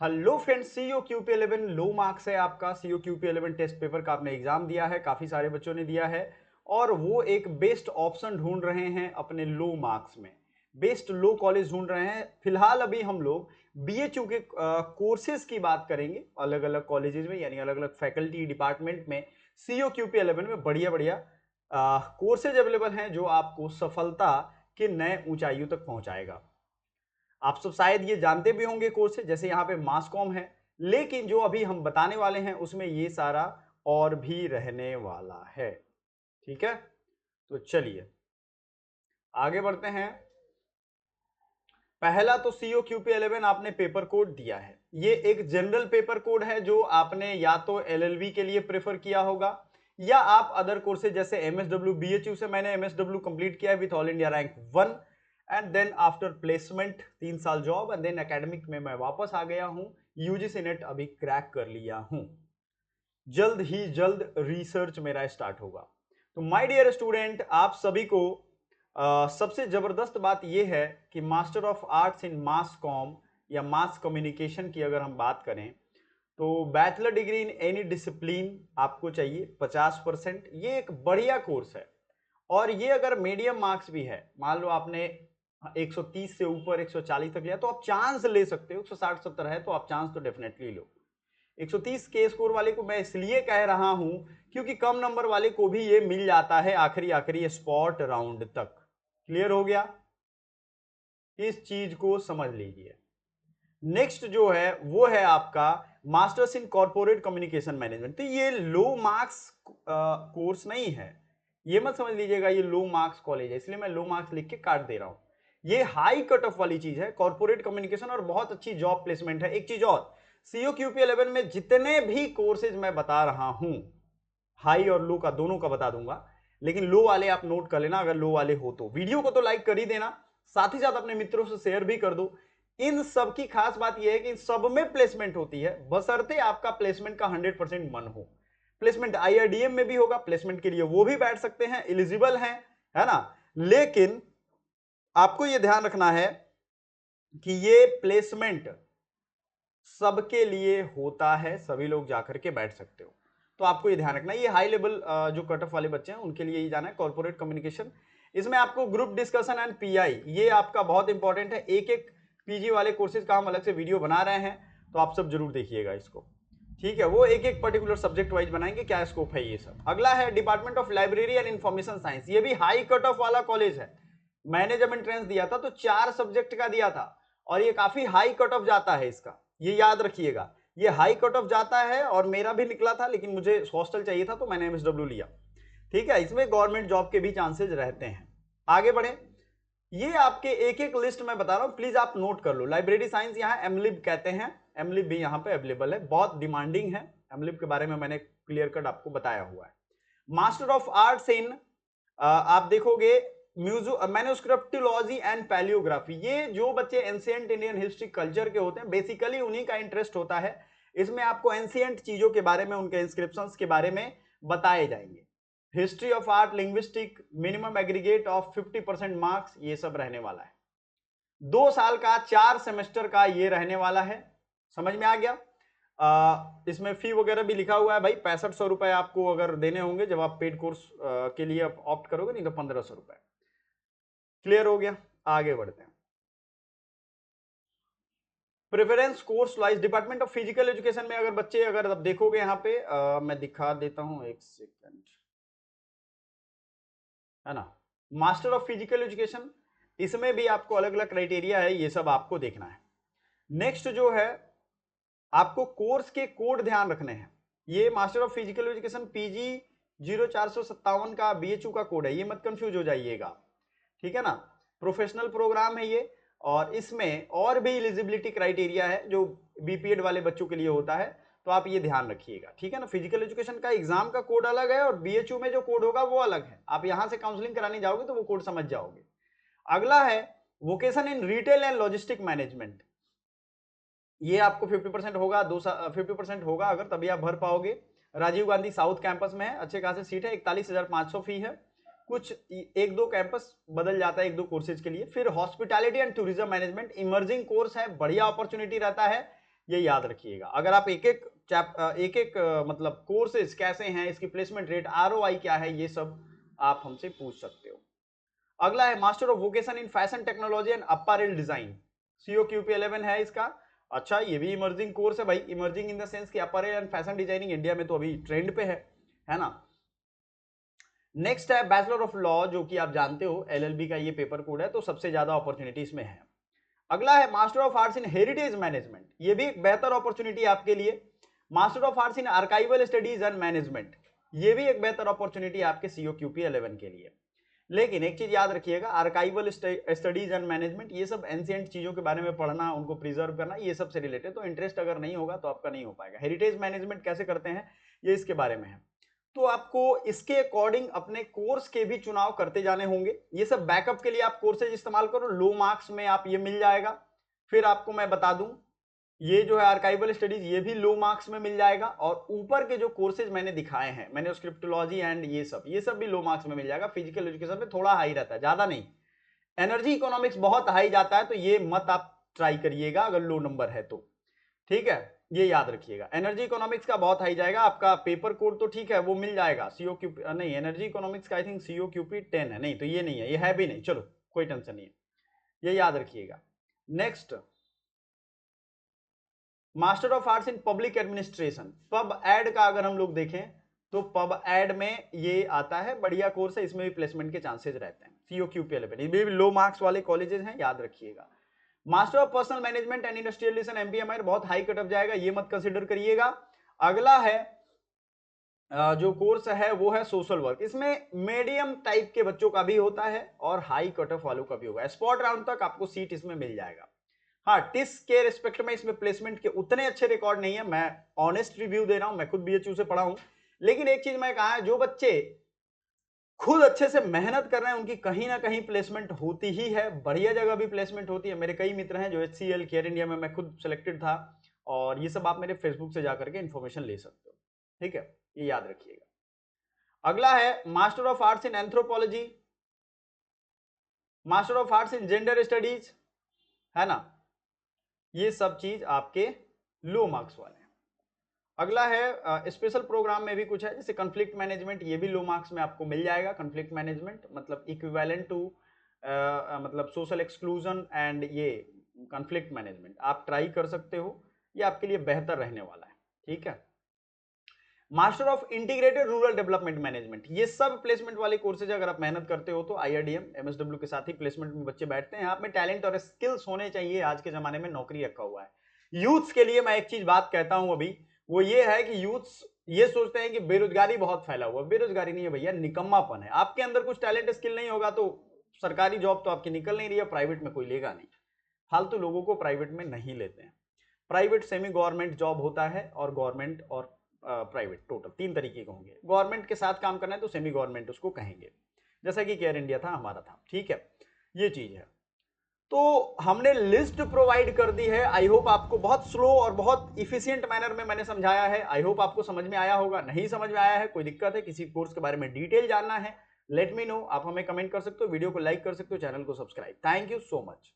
Hello friends, CO QP 11 low marks है आपका। CO QP 11 test paper का आपने एग्जाम दिया है, काफी सारे बच्चों ने दिया है और वो एक बेस्ट ऑप्शन ढूंढ रहे हैं अपने लो मार्क्स में। बेस्ट लो कॉलेज ढूंढ रहे हैं। फिलहाल अभी हम लोग बीएचयू के कोर्सेज की बात करेंगे, अलग अलग कॉलेजेस में, यानी अलग अलग फैकल्टी डिपार्टमेंट में सीओ क्यूपी 11 में बढ़िया बढ़िया कोर्सेज अवेलेबल हैं जो आपको सफलता के नए ऊंचाइयों तक पहुंचाएगा। आप सब शायद ये जानते भी होंगे कोर्स से, जैसे यहाँ पे मास कॉम है, लेकिन जो अभी हम बताने वाले हैं उसमें ये सारा और भी रहने वाला है। ठीक है, तो चलिए आगे बढ़ते हैं। पहला तो सीओ क्यूपी 11 आपने पेपर कोड दिया है। ये एक जनरल पेपर कोड है जो आपने या तो एलएलबी के लिए प्रेफर किया होगा या आप अदर कोर्सेज जैसे एमएसडब्ल्यू, बीएचयू से मैंने एमएसडब्ल्यू कंप्लीट किया है with all India rank 1 and then after placement 3 साल जॉब एंड देन एकेडमिक में मैं वापस आ गया हूं। यूजीसी नेट अभी क्रैक कर लिया हूं। जल्द ही जल्द रिसर्च मेरा स्टार्ट होगा। तो माय डियर स्टूडेंट, आप सभी को सबसे जबरदस्त बात यह है कि master of arts in mass com या मास कम्युनिकेशन की अगर हम बात करें तो bachelor degree in any discipline आपको चाहिए 50%। ये एक बढ़िया कोर्स है और ये अगर मीडियम मार्क्स भी है, मान लो आपने 130 से ऊपर 140 तक लिया तो आप चांस ले सकते हो। 160-70 है तो आप चांस तो डेफिनेटली लो। 130 के स्कोर वाले को मैं इसलिए कह रहा हूं क्योंकि कम नंबर वाले को भी ये मिल जाता है आखिरी आखिरी स्पॉट राउंड तक। क्लियर हो गया? इस चीज को समझ लीजिए। नेक्स्ट जो है वो है आपका masters in corporate communication management. तो ये लो मार्क्स कोर्स नहीं है, ये मत समझ लीजिएगा ये लो मार्क्स कॉलेज है, इसलिए मैं लो मार्क्स लिख के काट दे रहा हूं। ये हाई कट ऑफ वाली चीज है, कॉर्पोरेट कम्युनिकेशन, और बहुत अच्छी जॉब प्लेसमेंट है। एक चीज और, सीओ क्यूपी 11 में जितने भी कोर्सेज मैं बता रहा हूं, हाई और लो का दोनों का बता दूंगा, लेकिन लो वाले आप नोट कर लेना। अगर लो वाले हो तो वीडियो को तो लाइक कर ही देना, साथ ही साथ अपने मित्रों से शेयर भी कर दो। इन सब की खास बात यह है कि इन सब में प्लेसमेंट होती है, बशर्ते आपका प्लेसमेंट का 100% मन हो। प्लेसमेंट आईआईडीएम में भी होगा, प्लेसमेंट के लिए वो भी बैठ सकते हैं, एलिजिबल हैं, है ना। लेकिन आपको यह ध्यान रखना है कि ये प्लेसमेंट सबके लिए होता है, सभी लोग जाकर के बैठ सकते हो। तो आपको ये ध्यान रखना है, ये हाई लेवल जो कट ऑफ वाले बच्चे हैं उनके लिए ही जाना है कॉर्पोरेट कम्युनिकेशन। इसमें आपको ग्रुप डिस्कशन एंड पीआई, ये आपका बहुत इंपॉर्टेंट है। एक एक पीजी वाले कोर्सेज का हम अलग से वीडियो बना रहे हैं, तो आप सब जरूर देखिएगा इसको। ठीक है, वो एक एक पर्टिकुलर सब्जेक्ट वाइज बनाएंगे, क्या स्कोप है ये सब। अगला है department of library and information science. ये भी हाई कट ऑफ वाला कॉलेज है। मैंने जब एंट्रेंस दिया था तो 4 सब्जेक्ट का दिया था और ये काफी हाई कट ऑफ जाता है इसका, ये याद रखिएगा। ये हाई कट ऑफ जाता है और मेरा भी निकला था, लेकिन मुझे हॉस्टल चाहिए था तो मैंने एमएसडब्ल्यू लिया। ठीक है, इसमें गवर्नमेंट जॉब के भी चांसेस रहते हैं। आगे बढ़े, ये आपके एक एक लिस्ट मैं बता रहा हूं, प्लीज आप नोट कर लो। लाइब्रेरी साइंस यहाँ एमलिब कहते हैं, एमलिब भी यहाँ पे अवेलेबल है, बहुत डिमांडिंग है। एमलिब के बारे में मैंने क्लियर कट आपको बताया हुआ है। मास्टर ऑफ आर्ट्स इन आप देखोगे मैन्युस्क्रिप्टोलॉजी एंड पैलियोग्राफी। ये जो बच्चे एंशिएंट इंडियन हिस्ट्री कल्चर के होते हैं, बेसिकली उन्हीं का इंटरेस्ट होता है। इसमें आपको एंशिएंट चीजों के बारे में, उनके इंस्क्रिप्शंस के बारे में बताए जाएंगे। History of art, linguistic, minimum aggregate of 50% marks, ये सब रहने वाला है। 2 साल का 4 सेमेस्टर का ये रहने वाला है। समझ में आ गया? इसमें फी वगैरह भी लिखा हुआ है भाई, 6500 रुपए आपको अगर देने होंगे जब आप पेड कोर्स के लिए ऑप्ट करोगे, नहीं तो 1500 रुपए। क्लियर हो गया? आगे बढ़ते हैं। Preference course wise department of physical education में अगर बच्चे, अगर आप देखोगे यहाँ पे मैं दिखा देता हूं, एक सेकंड, है ना। मास्टर ऑफ फिजिकल एजुकेशन, इसमें भी आपको अलग अलग क्राइटेरिया है, ये सब आपको देखना है। नेक्स्ट जो है, आपको कोर्स के कोड ध्यान रखने हैं। ये master of physical education PG 0457 का बीएचयू का कोड है, ये मत कंफ्यूज हो जाइएगा। ठीक है ना, प्रोफेशनल प्रोग्राम है ये, और इसमें और भी एलिजिबिलिटी क्राइटेरिया है जो बीपीएड वाले बच्चों के लिए होता है, तो आप ये ध्यान रखिएगा। ठीक है ना, फिजिकल एजुकेशन का एग्जाम का कोड अलग है और बीएचयू में जो कोड होगा वो अलग है। आप यहां से काउंसलिंग कराने जाओगे तो वो कोड समझ जाओगे। अगला है vocation in retail and logistic management. ये आपको 50% होगा, 50% होगा अगर, तभी आप भर पाओगे। राजीव गांधी साउथ कैंपस में है, अच्छे खासे सीट है, 41,500 फी है। कुछ एक दो कैंपस बदल जाता है एक दो कोर्सेज के लिए। फिर hospitality and tourism management, emerging course है, बढ़िया अपॉर्चुनिटी रहता है। ये याद रखिएगा। अगर आप एक एक मतलब कोर्सेज कैसे हैं, इसकी प्लेसमेंट रेट, आरओआई क्या है, ये सब आप हमसे पूछ सकते हो। अगला है master of vocation in fashion technology and apparel design, COQP 11 है इसका। अच्छा, ये भी इमर्जिंग कोर्स है भाई, इमर्जिंग इन द सेंस कि अपैरेल एंड फैशन डिजाइनिंग इंडिया में तो अभी ट्रेंड पे है ना। नेक्स्ट है बैचलर ऑफ लॉ, जो कि आप जानते हो LLB का ये पेपर कोड है, तो सबसे ज्यादा अपॉर्चुनिटी इसमें है। अगला है master of arts in heritage management, ये भी एक बेहतर अपॉर्चुनिटी आपके लिए। Master of arts in archival studies and management, ये भी एक बेहतर अपॉर्चुनिटी आपके COQP 11 के लिए। लेकिन एक चीज याद रखिएगा, आर्काइवल स्टडीज एंड मैनेजमेंट, ये सब एंशिएंट चीजों के बारे में पढ़ना, उनको प्रिजर्व करना, ये सब से रिलेटेड, तो इंटरेस्ट अगर नहीं होगा तो आपका नहीं हो पाएगा। हेरिटेज मैनेजमेंट कैसे करते हैं, ये इसके बारे में है। तो आपको इसके अकॉर्डिंग अपने कोर्स के भी चुनाव करते जाने होंगे। ये सब बैकअप के लिए आप कोर्सेज इस्तेमाल करो, लो मार्क्स में आप ये मिल जाएगा। फिर आपको मैं बता दूं, ये जो है आर्काइवल स्टडीज, ये भी लो मार्क्स में मिल जाएगा। और ऊपर के जो कोर्सेज मैंने दिखाए हैं, मैन्युस्क्रिप्टोलॉजी एंड ये सब भी लो मार्क्स में मिल जाएगा। फिजिकल एजुकेशन में थोड़ा हाई रहता है, ज्यादा नहीं। एनर्जी इकोनॉमिक्स बहुत हाई जाता है, तो ये मत आप ट्राई करिएगा अगर लो नंबर है तो, ठीक है। ये याद रखिएगा, एनर्जी इकोनॉमिक्स का बहुत हाई जाएगा। आपका पेपर कोड तो ठीक है, वो मिल जाएगा। COQP नहीं, एनर्जी इकोनॉमिक्स का आई थिंक COQP 10 है, नहीं तो ये नहीं है, ये है भी नहीं। चलो कोई टेंशन नहीं है, ये याद रखिएगा। Next, master of arts in public administration, pub ad का अगर हम लोग देखें तो पब एड में ये आता है, बढ़िया कोर्स है, इसमें भी प्लेसमेंट के चांसेस रहते हैं। COQP 11, ये भी लो मार्क्स वाले कॉलेजेस हैं, याद रखिएगा। Master of personal management and industrial relation MPMR, बहुत हाई कट ऑफ जाएगा, ये मत कंसीडर करिएगा। अगला है जो कोर्स है वो है सोशल वर्क, इसमें मीडियम टाइप के बच्चों का भी होता है और हाई कट ऑफ वालों का भी होगा। स्पॉट राउंड तक आपको सीट इसमें मिल जाएगा। हाँ, टिस के रिस्पेक्ट में इसमें प्लेसमेंट के उतने अच्छे रिकॉर्ड नहीं है, मैं ऑनेस्ट रिव्यू दे रहा हूं, मैं खुद BHU से पढ़ा हूं। लेकिन एक चीज मैं कहा है, जो बच्चे खुद अच्छे से मेहनत कर रहे हैं उनकी कहीं ना कहीं प्लेसमेंट होती ही है, बढ़िया जगह भी प्लेसमेंट होती है। मेरे कई मित्र हैं जो HCL, केयर इंडिया में, मैं खुद सिलेक्टेड था, और ये सब आप मेरे फेसबुक से जाकर के इन्फॉर्मेशन ले सकते हो, ठीक है, ये याद रखिएगा। अगला है master of arts in anthropology, master of arts in gender studies, है ना, ये सब चीज आपके लो मार्क्स वाले हैं। अगला है स्पेशल प्रोग्राम में भी कुछ है, जैसे कॉन्फ्लिक्ट मैनेजमेंट, ये भी लो मार्क्स में आपको मिल जाएगा। कॉन्फ्लिक्ट मैनेजमेंट मतलब इक्विवेलेंट टू मतलब सोशल एक्सक्लूजन एंड ये कॉन्फ्लिक्ट मैनेजमेंट, आप ट्राई कर सकते हो, ये आपके लिए बेहतर रहने वाला है, ठीक है। Master of integrated rural development management, ये सब प्लेसमेंट वाले कोर्सेज अगर आप मेहनत करते हो तो IRDM MSW के साथ ही प्लेसमेंट में बच्चे बैठते हैं। आप में टैलेंट और स्किल्स होने चाहिए, आज के जमाने में नौकरी रखा हुआ है। यूथ्स के लिए मैं एक चीज बात कहता हूं अभी, वो ये है कि यूथ्स ये सोचते हैं कि बेरोजगारी बहुत फैला हुआ, बेरोजगारी नहीं है भैया, निकम्मापन है। आपके अंदर कुछ टैलेंट स्किल नहीं होगा तो सरकारी जॉब तो आपकी निकल नहीं रही है, प्राइवेट में कोई लेगा नहीं। फालतू लोगों को प्राइवेट में नहीं लेते हैं। प्राइवेट सेमी गवर्नमेंट जॉब होता है, और गवर्नमेंट और प्राइवेट, टोटल 3 तरीके के होंगे। गवर्नमेंट के साथ काम करना है तो सेमी गवर्नमेंट उसको कहेंगे, जैसा कि केयर इंडिया था, हमारा था, ठीक है, ये चीज है। तो हमने लिस्ट प्रोवाइड कर दी है। आई होप आपको बहुत स्लो और बहुत इफिशियंट मैनर में मैंने समझाया है। आई होप आपको समझ में आया होगा। नहीं समझ में आया है, कोई दिक्कत है, किसी कोर्स के बारे में डिटेल जानना है, लेट मी नो, आप हमें कमेंट कर सकते हो, वीडियो को लाइक कर सकते हो, चैनल को subscribe. Thank you so much.